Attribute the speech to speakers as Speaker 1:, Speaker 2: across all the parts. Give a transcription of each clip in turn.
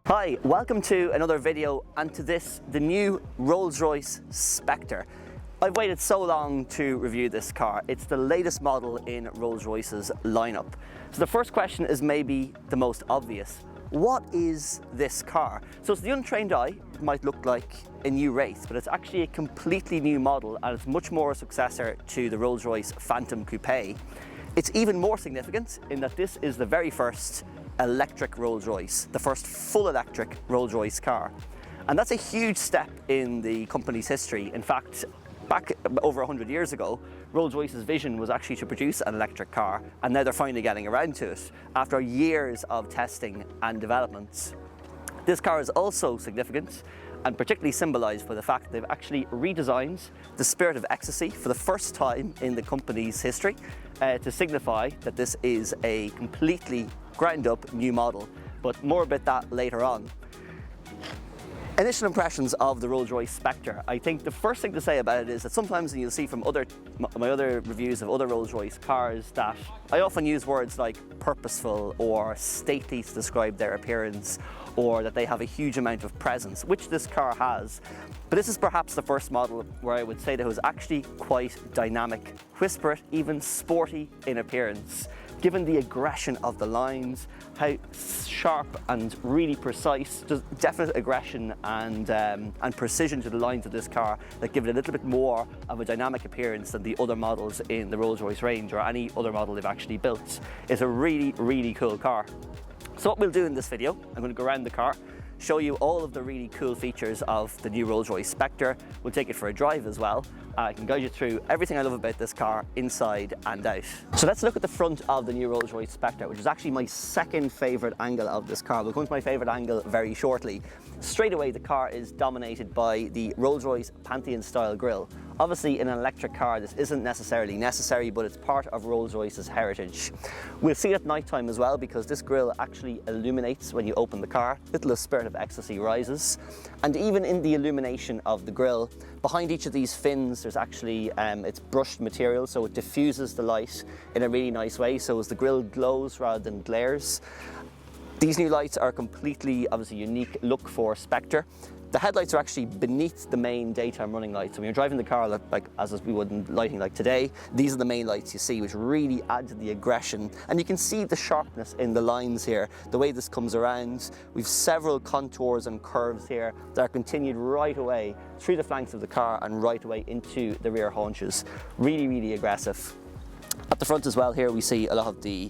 Speaker 1: Hi, welcome to another video, and to this, the new Rolls-Royce Spectre. I've waited so long to review this car. It's the latest model in Rolls-Royce's lineup. So the first question is maybe the most obvious. What is this car? So to the untrained eye, it might look like a new race, but it's actually a completely new model, and it's much more a successor to the Rolls-Royce Phantom Coupe. It's even more significant in that this is the very first electric Rolls-Royce, the first full electric Rolls-Royce car. And that's a huge step in the company's history. In fact, back over 100 years ago, Rolls-Royce's vision was actually to produce an electric car, and now they're finally getting around to it after years of testing and development. This car is also significant and particularly symbolised by the fact that they've actually redesigned the Spirit of Ecstasy for the first time in the company's history to signify that this is a completely ground up new model, but more about that later on. Initial impressions of the Rolls-Royce Spectre. I think the first thing to say about it is that sometimes, and you'll see from my other reviews of other Rolls-Royce cars, that I often use words like purposeful or stately to describe their appearance, or that they have a huge amount of presence, which this car has. But this is perhaps the first model where I would say that it was actually quite dynamic, whisper, even sporty in appearance. Given the aggression of the lines, how sharp and really precise, just definite aggression and precision to the lines of this car that give it a little bit more of a dynamic appearance than the other models in the Rolls-Royce range or any other model they've actually built. It's a really, really cool car. So what we'll do in this video, I'm going to go around the car, show you all of the really cool features of the new Rolls-Royce Spectre. We'll take it for a drive as well. I can guide you through everything I love about this car, inside and out. So let's look at the front of the new Rolls-Royce Spectre, which is actually my second favourite angle of this car. We'll come to my favourite angle very shortly. Straight away, the car is dominated by the Rolls-Royce Pantheon style grille. Obviously, in an electric car, this isn't necessarily necessary, but it's part of Rolls-Royce's heritage. We'll see it at night time as well, because this grille actually illuminates when you open the car. Little Spirit of Ecstasy rises. And even in the illumination of the grille, behind each of these fins, there's actually, it's brushed material, so it diffuses the light in a really nice way, so as the grille glows rather than glares. These new lights are completely, obviously, unique look for Spectre. The headlights are actually beneath the main daytime running lights. So when you're driving the car, like as we would in lighting like today, these are the main lights you see, which really add to the aggression. And you can see the sharpness in the lines here, the way this comes around. We've several contours and curves here that are continued right away through the flanks of the car and right away into the rear haunches. Really, really aggressive. At the front as well here, we see a lot of the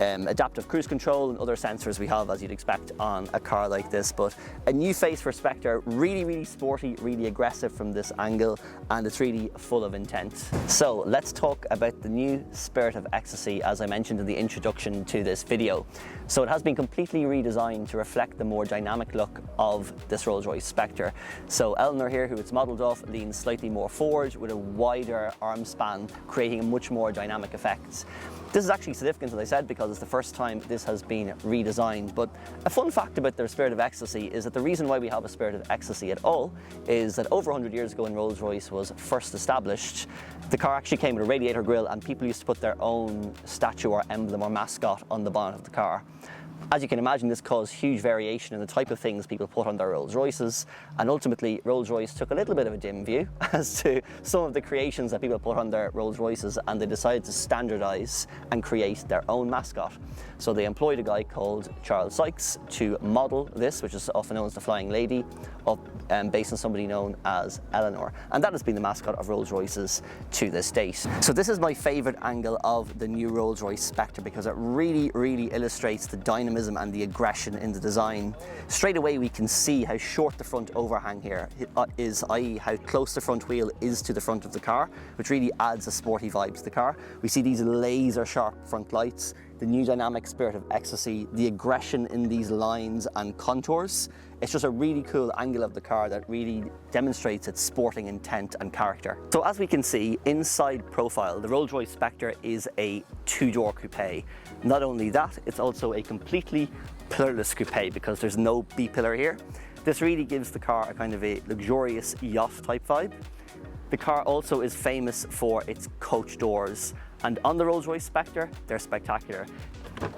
Speaker 1: adaptive cruise control and other sensors we have, as you'd expect on a car like this. But a new face for Spectre, really, really sporty, really aggressive from this angle, and it's really full of intent. So let's talk about the new Spirit of Ecstasy, as I mentioned in the introduction to this video. So it has been completely redesigned to reflect the more dynamic look of this Rolls-Royce Spectre. So Eleanor here, who it's modelled off, leans slightly more forward with a wider arm span, creating a much more dynamic effect. This is actually significant, as I said, because it's the first time this has been redesigned. But a fun fact about their Spirit of Ecstasy is that the reason why we have a Spirit of Ecstasy at all is that over 100 years ago when Rolls-Royce was first established, the car actually came with a radiator grille, and people used to put their own statue or emblem or mascot on the bonnet of the car. As you can imagine, this caused huge variation in the type of things people put on their Rolls-Royces, and ultimately Rolls-Royce took a little bit of a dim view as to some of the creations that people put on their Rolls-Royces, and they decided to standardise and create their own mascot. So they employed a guy called Charles Sykes to model this, which is often known as the Flying Lady, based on somebody known as Eleanor. And that has been the mascot of Rolls-Royces to this date. So this is my favourite angle of the new Rolls-Royce Spectre, because it really, really illustrates the dynamism and the aggression in the design. Straight away we can see how short the front overhang here is, i.e. how close the front wheel is to the front of the car, which really adds a sporty vibe to the car. We see these laser sharp front lights, the new dynamic Spirit of Ecstasy, the aggression in these lines and contours. It's just a really cool angle of the car that really demonstrates its sporting intent and character. So as we can see, inside profile, the Rolls-Royce Spectre is a two-door coupe. Not only that, it's also a completely pillarless coupe because there's no B-pillar here. This really gives the car a kind of a luxurious yacht type vibe. The car also is famous for its coach doors, and on the Rolls-Royce Spectre, they're spectacular.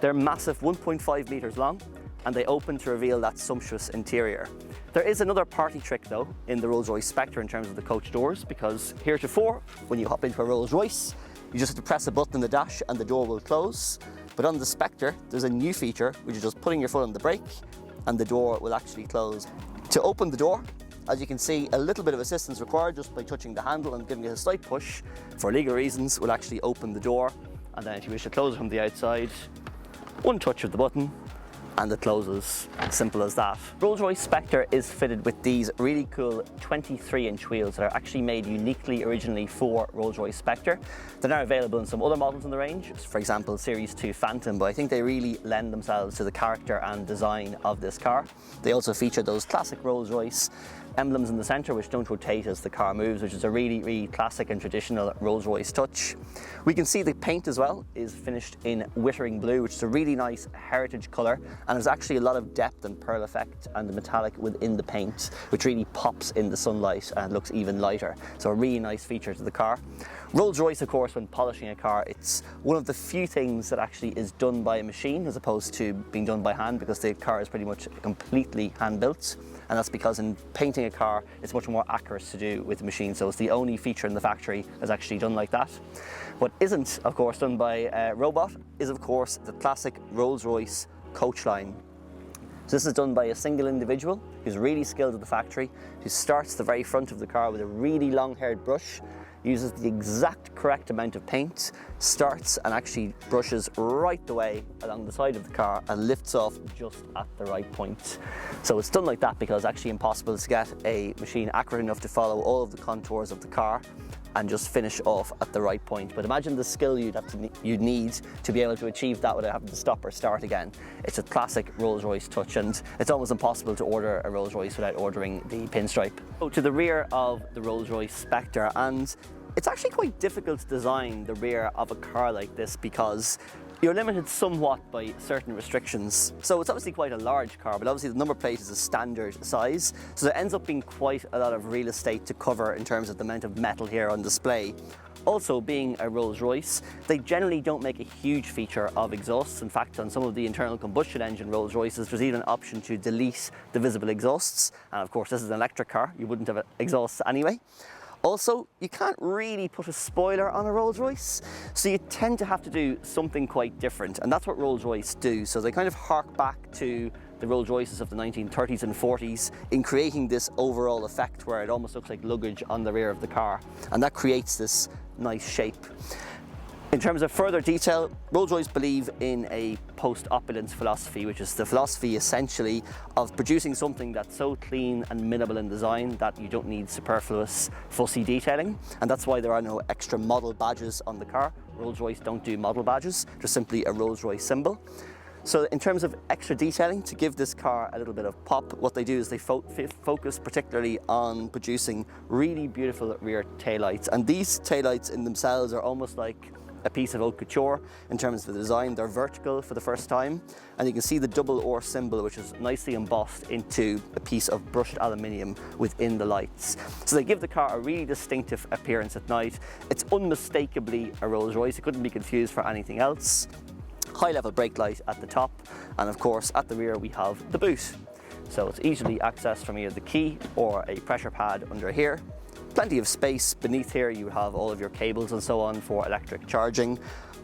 Speaker 1: They're massive, 1.5 meters long, and they open to reveal that sumptuous interior. There is another party trick though in the Rolls-Royce Spectre in terms of the coach doors, because heretofore, when you hop into a Rolls-Royce, you just have to press a button on the dash and the door will close. But on the Spectre, there's a new feature, which is just putting your foot on the brake and the door will actually close. To open the door, as you can see, a little bit of assistance required just by touching the handle and giving it a slight push. For legal reasons, will actually open the door. And then if you wish to close it from the outside, one touch of the button and it closes. Simple as that. Rolls-Royce Spectre is fitted with these really cool 23-inch wheels that are actually made uniquely originally for Rolls-Royce Spectre. They're now available in some other models in the range, for example Series 2 Phantom, but I think they really lend themselves to the character and design of this car. They also feature those classic Rolls-Royce emblems in the centre which don't rotate as the car moves, which is a really classic and traditional Rolls-Royce touch. We can see the paint as well is finished in Wittering blue, which is a really nice heritage colour, and there's actually a lot of depth and pearl effect and the metallic within the paint, which really pops in the sunlight and looks even lighter. So a really nice feature to the car. Rolls-Royce, of course, when polishing a car, it's one of the few things that actually is done by a machine as opposed to being done by hand, because the car is pretty much completely hand-built. And that's because in painting a car, it's much more accurate to do with the machine. So it's the only feature in the factory that's actually done like that. What isn't, of course, done by a robot is, of course, the classic Rolls-Royce coach line. So this is done by a single individual who's really skilled at the factory, who starts the very front of the car with a really long-haired brush, uses the exact correct amount of paint, starts and actually brushes right the way along the side of the car and lifts off just at the right point. So it's done like that because it's actually impossible to get a machine accurate enough to follow all of the contours of the car and just finish off at the right point. But imagine the skill you'd need to be able to achieve that without having to stop or start again. It's a classic Rolls-Royce touch, and it's almost impossible to order a Rolls-Royce without ordering the pinstripe. So to the rear of the Rolls-Royce Spectre, and it's actually quite difficult to design the rear of a car like this because you're limited somewhat by certain restrictions. So it's obviously quite a large car, but obviously the number plate is a standard size, so there ends up being quite a lot of real estate to cover in terms of the amount of metal here on display. Also, being a Rolls-Royce, they generally don't make a huge feature of exhausts. In fact, on some of the internal combustion engine Rolls-Royces, there's even an option to delete the visible exhausts. And of course, this is an electric car, you wouldn't have exhausts anyway. Also, you can't really put a spoiler on a Rolls-Royce, so you tend to have to do something quite different, and that's what Rolls-Royce do. So they kind of hark back to the Rolls-Royces of the 1930s and 40s in creating this overall effect where it almost looks like luggage on the rear of the car, and that creates this nice shape. In terms of further detail, Rolls-Royce believe in a post-opulence philosophy, which is the philosophy essentially of producing something that's so clean and minimal in design that you don't need superfluous, fussy detailing. And that's why there are no extra model badges on the car. Rolls-Royce don't do model badges, they're simply a Rolls-Royce symbol. So in terms of extra detailing, to give this car a little bit of pop, what they do is they focus particularly on producing really beautiful rear taillights. And these taillights in themselves are almost like a piece of haute couture in terms of the design. They're vertical for the first time, and you can see the double or symbol, which is nicely embossed into a piece of brushed aluminium within the lights. So they give the car a really distinctive appearance at night. It's unmistakably a Rolls-Royce. It couldn't be confused for anything else. High level brake light at the top, and of course at the rear we have the boot. So it's easily accessed from either the key or a pressure pad under here. Plenty of space beneath here. You have all of your cables and so on for electric charging,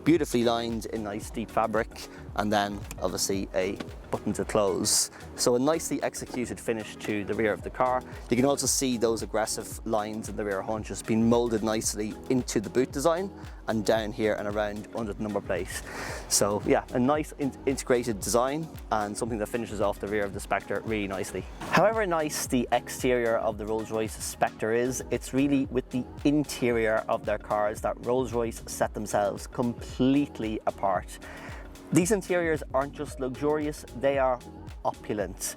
Speaker 1: beautifully lined in nice deep fabric, and then obviously a button to close. So a nicely executed finish to the rear of the car. You can also see those aggressive lines in the rear haunch just being molded nicely into the boot design and down here and around under the number plate. So yeah, a nice integrated design and something that finishes off the rear of the Spectre really nicely. However nice the exterior of the Rolls-Royce Spectre is, it's really with the interior of their cars that Rolls-Royce set themselves completely apart. These interiors aren't just luxurious, they are opulent.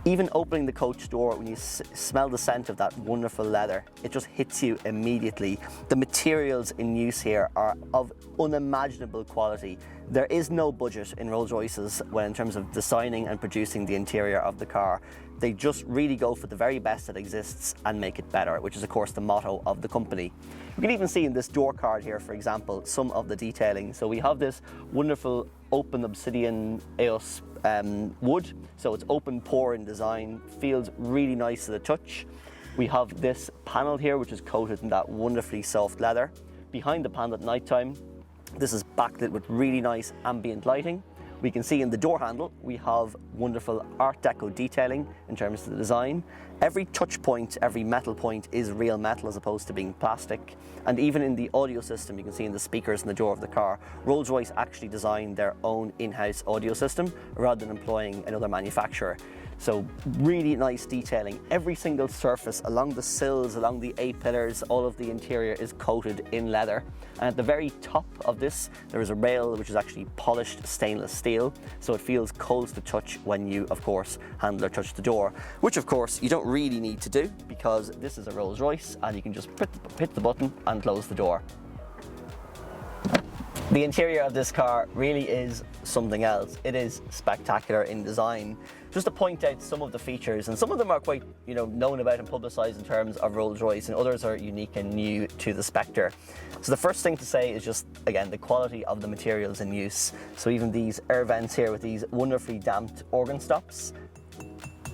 Speaker 1: Even opening the coach door, when you smell the scent of that wonderful leather, it just hits you immediately. The materials in use here are of unimaginable quality. There is no budget in Rolls-Royces when in terms of designing and producing the interior of the car. They just really go for the very best that exists and make it better, which is of course the motto of the company. You can even see in this door card here, for example, some of the detailing. So we have this wonderful open obsidian EOS wood, so it's open pore in design, feels really nice to the touch. We have this panel here which is coated in that wonderfully soft leather. Behind the panel at night time, this is backlit with really nice ambient lighting. We can see in the door handle we have wonderful Art Deco detailing in terms of the design. Every touch point, every metal point is real metal as opposed to being plastic. And even in the audio system, you can see in the speakers in the door of the car, Rolls-Royce actually designed their own in-house audio system rather than employing another manufacturer. So really nice detailing. Every single surface along the sills, along the A-pillars, all of the interior is coated in leather. And at the very top of this, there is a rail which is actually polished stainless steel. So it feels cold to the touch when you, of course, handle or touch the door, which of course you don't really need to do because this is a Rolls-Royce and you can just hit the button and close the door. The interior of this car really is something else. It is spectacular in design. Just to point out some of the features, and some of them are quite, known about and publicised in terms of Rolls-Royce, and others are unique and new to the Spectre. So the first thing to say is just, again, the quality of the materials in use. So even these air vents here with these wonderfully damped organ stops.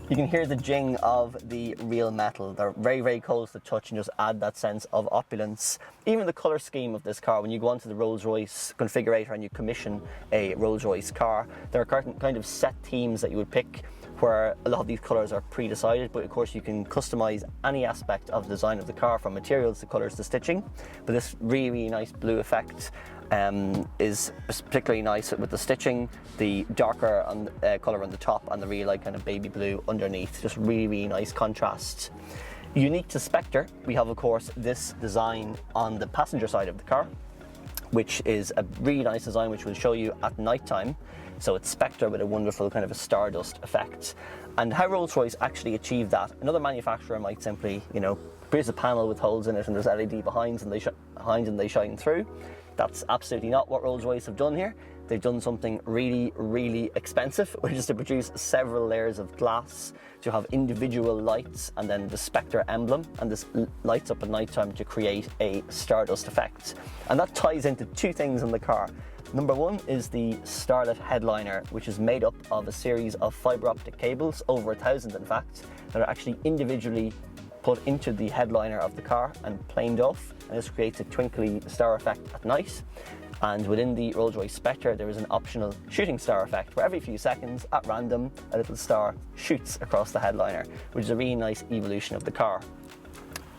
Speaker 1: You can hear the jing of the real metal. They're very, very cold to the touch and just add that sense of opulence. Even the colour scheme of this car, when you go onto the Rolls-Royce configurator and you commission a Rolls-Royce car, there are kind of set themes that you would pick where a lot of these colours are pre-decided, but of course you can customise any aspect of the design of the car, from materials to colours to stitching. But this really, really nice blue effect is particularly nice with the stitching, the darker colour on the top and the really light kind of baby blue underneath. Just really, really nice contrast. Unique to Spectre, we have of course this design on the passenger side of the car, which is a really nice design which we'll show you at night time. So it's Spectre with a wonderful kind of a stardust effect. And how Rolls-Royce actually achieved that, another manufacturer might simply, produce a panel with holes in it and there's LED behind and they shine through. That's absolutely not what Rolls-Royce have done here. They've done something really, really expensive, which is to produce several layers of glass to have individual lights and then the Spectre emblem, and this lights up at night time to create a stardust effect. And that ties into two things in the car. Number one is the starlit headliner, which is made up of a series of fibre optic cables, over 1,000 in fact, that are actually individually put into the headliner of the car and planed off, and this creates a twinkly star effect at night. And within the Rolls-Royce Spectre there is an optional shooting star effect where every few seconds at random a little star shoots across the headliner, which is a really nice evolution of the car.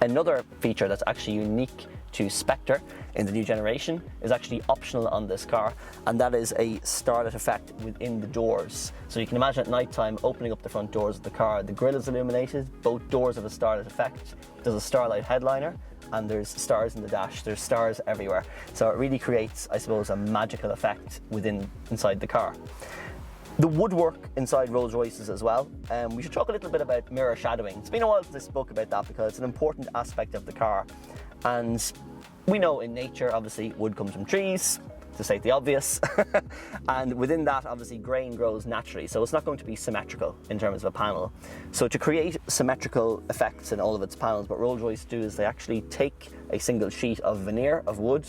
Speaker 1: Another feature that's actually unique to Spectre in the new generation is actually optional on this car, and that is a starlit effect within the doors. So you can imagine at night time opening up the front doors of the car, the grille is illuminated, both doors have a starlit effect, there's a starlight headliner, and there's stars in the dash, there's stars everywhere. So it really creates, I suppose, a magical effect inside the car. The woodwork inside Rolls-Royces as well. We should talk a little bit about mirror shadowing. It's been a while since I spoke about that because it's an important aspect of the car. And we know in nature, obviously, wood comes from trees, to state the obvious. And within that, obviously, grain grows naturally. So it's not going to be symmetrical in terms of a panel. So to create symmetrical effects in all of its panels, what Rolls-Royce do is they actually take a single sheet of veneer of wood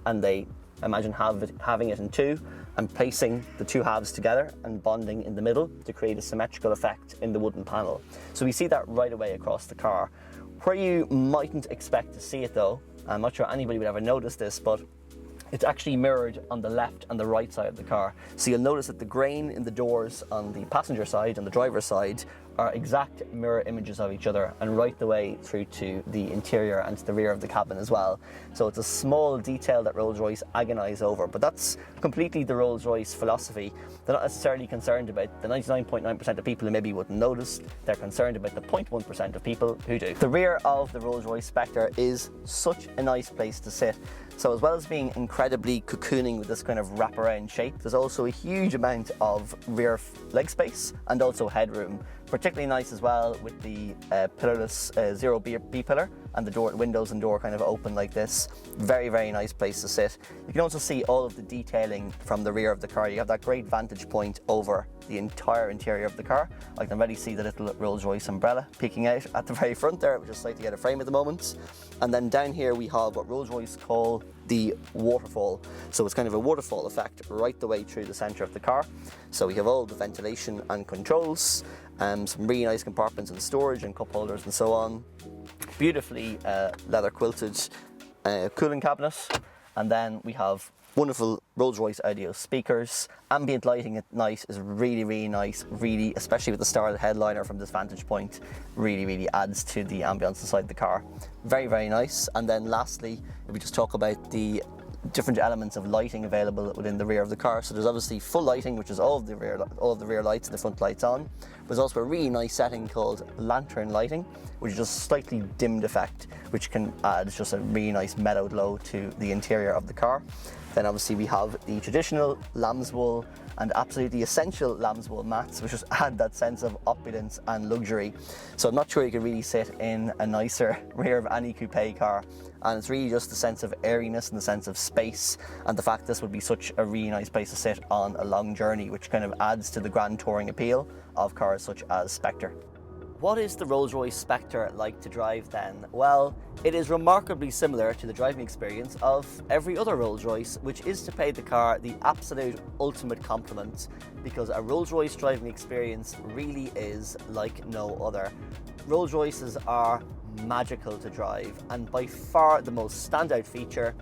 Speaker 1: and they imagine having it in two and placing the two halves together and bonding in the middle to create a symmetrical effect in the wooden panel. So we see that right away across the car. Where you mightn't expect to see it though, I'm not sure anybody would ever notice this, but it's actually mirrored on the left and the right side of the car. So you'll notice that the grain in the doors on the passenger side and the driver's side are exact mirror images of each other, and right the way through to the interior and to the rear of the cabin as well. So it's a small detail that Rolls-Royce agonise over, but that's completely the Rolls-Royce philosophy. They're not necessarily concerned about the 99.9% of people who maybe wouldn't notice, they're concerned about the 0.1% of people who do. The rear of the Rolls-Royce Spectre is such a nice place to sit. So as well as being incredibly cocooning with this kind of wraparound shape, there's also a huge amount of rear leg space and also headroom. Particularly nice as well with the pillarless zero B pillar, and the windows and door kind of open like this. Very, very nice place to sit. You can also see all of the detailing from the rear of the car. You have that great vantage point over the entire interior of the car. I can already see the little Rolls-Royce umbrella peeking out at the very front there, which is slightly out of frame at the moment. And then down here we have what Rolls-Royce call the waterfall. So it's kind of a waterfall effect right the way through the center of the car. So we have all the ventilation and controls, some really nice compartments and storage and cup holders and so on. Beautifully leather quilted cooling cabinet. And then we have wonderful Rolls-Royce audio speakers. Ambient lighting at night is really, really nice, really, especially with the starred headliner from this vantage point, really adds to the ambience inside the car. Very, very nice. And then lastly, if we just talk about the different elements of lighting available within the rear of the car. So there's obviously full lighting, which is all of the rear lights and the front lights on. But there's also a really nice setting called lantern lighting, which is just a slightly dimmed effect, which can add just a really nice mellow glow to the interior of the car. Then obviously we have the traditional lamb's wool and absolutely essential lamb's wool mats, which just add that sense of opulence and luxury. So I'm not sure you could really sit in a nicer rear of any coupe car. And it's really just the sense of airiness and the sense of space, and the fact this would be such a really nice place to sit on a long journey, which kind of adds to the grand touring appeal of cars such as Spectre. What is the Rolls-Royce Spectre like to drive then? Well, it is remarkably similar to the driving experience of every other Rolls-Royce, which is to pay the car the absolute ultimate compliment, because a Rolls-Royce driving experience really is like no other. Rolls-Royces are magical to drive, and by far the most standout feature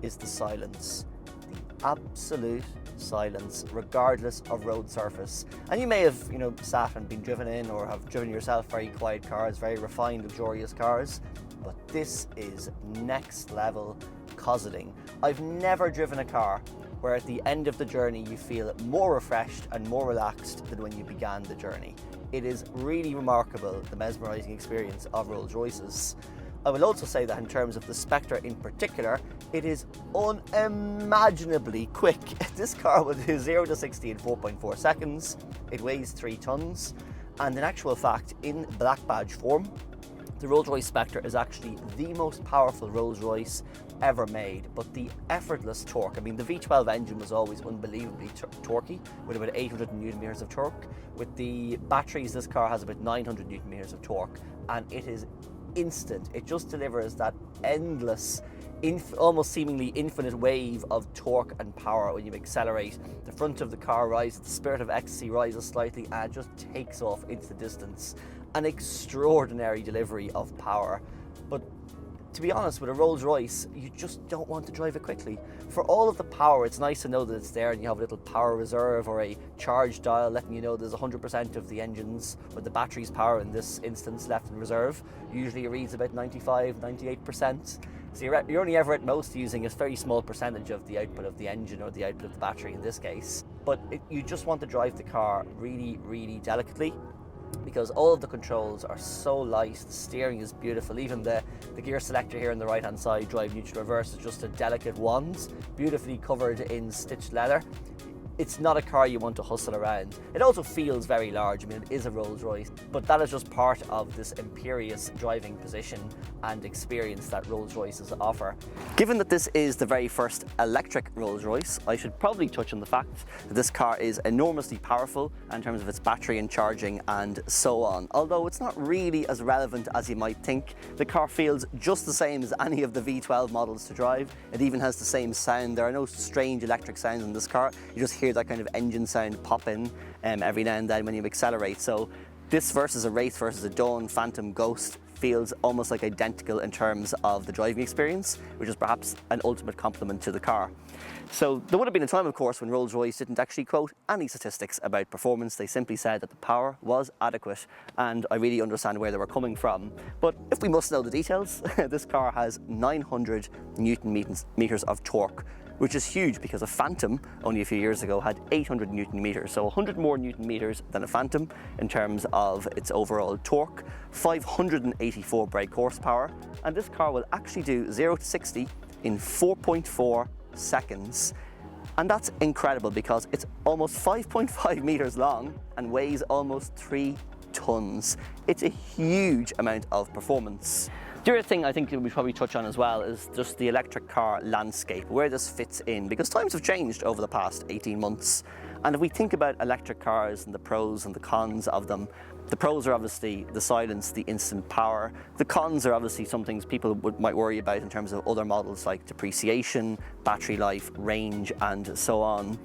Speaker 1: is the silence. The absolute silence, regardless of road surface. And you may have, sat and been driven in, or have driven yourself very quiet cars, very refined, luxurious cars, but this is next level cosseting. I've never driven a car where at the end of the journey you feel more refreshed and more relaxed than when you began the journey. It is really remarkable, the mesmerizing experience of Rolls-Royces. I will also say that in terms of the Spectre in particular, it is unimaginably quick. This car will do 0 to 60 in 4.4 seconds. It weighs 3 tons. And in actual fact, in black badge form, the Rolls-Royce Spectre is actually the most powerful Rolls-Royce ever made. But the effortless torque, the V12 engine was always unbelievably torquey, with about 800 newton meters of torque. With the batteries, this car has about 900 newton meters of torque, and it is instant. It just delivers that endless, almost seemingly infinite wave of torque and power when you accelerate. The front of the car rises, the spirit of Ecstasy rises slightly, and it just takes off into the distance. An extraordinary delivery of power. But to be honest, with a Rolls-Royce, you just don't want to drive it quickly. For all of the power, it's nice to know that it's there and you have a little power reserve or a charge dial letting you know there's 100% of the engines or the battery's power in this instance left in reserve. Usually it reads about 95, 98%. So you're only ever at most using a very small percentage of the output of the engine or the output of the battery in this case. But you just want to drive the car really, really delicately, because all of the controls are so light, the steering is beautiful, even the gear selector here on the right hand side, drive, neutral, reverse, is just a delicate wand, beautifully covered in stitched leather. It's not a car you want to hustle around. It also feels very large. It is a Rolls-Royce, but that is just part of this imperious driving position and experience that Rolls-Royces offer. Given that this is the very first electric Rolls-Royce, I should probably touch on the fact that this car is enormously powerful in terms of its battery and charging and so on. Although it's not really as relevant as you might think. The car feels just the same as any of the V12 models to drive. It even has the same sound. There are no strange electric sounds in this car. You just hear that kind of engine sound pop in every now and then when you accelerate. So this versus a Wraith versus a Dawn, Phantom, Ghost feels almost like identical in terms of the driving experience, which is perhaps an ultimate compliment to the car. So there would have been a time, of course, when Rolls-Royce didn't actually quote any statistics about performance. They simply said that the power was adequate, and I really understand where they were coming from. But if we must know the details, this car has 900 Newton meters of torque, which is huge because a Phantom only a few years ago had 800 Newton meters, so 100 more Newton meters than a Phantom in terms of its overall torque, 584 brake horsepower, and this car will actually do 0 to 60 in 4.4 seconds. And that's incredible because it's almost 5.5 meters long and weighs almost 3 tons. It's a huge amount of performance. The other thing I think we probably touch on as well is just the electric car landscape, where this fits in, because times have changed over the past 18 months. And if we think about electric cars and the pros and the cons of them, the pros are obviously the silence, the instant power. The cons are obviously some things people might worry about in terms of other models like depreciation, battery life, range, and so on.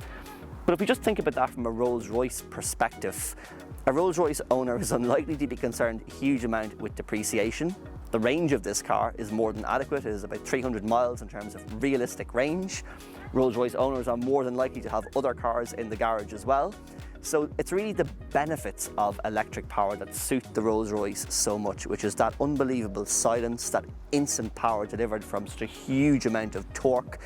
Speaker 1: But if we just think about that from a Rolls-Royce perspective, a Rolls-Royce owner is unlikely to be concerned a huge amount with depreciation. The range of this car is more than adequate. It is about 300 miles in terms of realistic range. Rolls-Royce owners are more than likely to have other cars in the garage as well. So it's really the benefits of electric power that suit the Rolls-Royce so much, which is that unbelievable silence, that instant power delivered from such a huge amount of torque.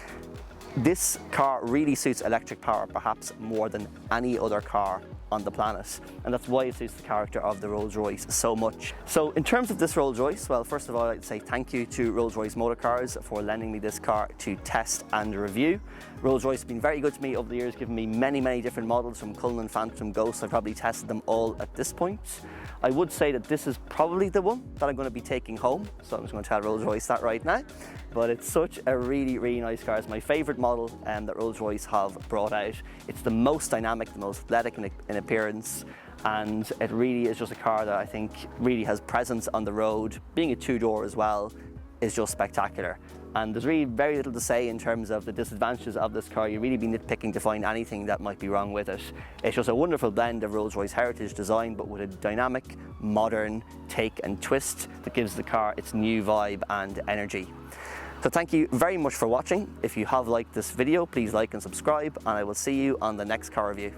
Speaker 1: This car really suits electric power perhaps more than any other car on the planet, and that's why it suits the character of the Rolls-Royce so much. So in terms of this Rolls-Royce, well, first of all, I'd say thank you to Rolls-Royce Motor Cars for lending me this car to test and review. Rolls-Royce has been very good to me over the years, giving me many different models from Cullinan, Phantom, Ghost. I've probably tested them all at this point. I would say that this is probably the one that I'm going to be taking home, so I'm just going to tell Rolls-Royce that right now. But it's such a really nice car. It's my favourite model that Rolls-Royce have brought out. It's the most dynamic, the most athletic in appearance, and it really is just a car that I think really has presence on the road. Being a two-door as well is just spectacular. And there's really very little to say in terms of the disadvantages of this car. You'd really be nitpicking to find anything that might be wrong with it. It's just a wonderful blend of Rolls-Royce heritage design, but with a dynamic, modern take and twist that gives the car its new vibe and energy. So thank you very much for watching. If you have liked this video, please like and subscribe, and I will see you on the next car review.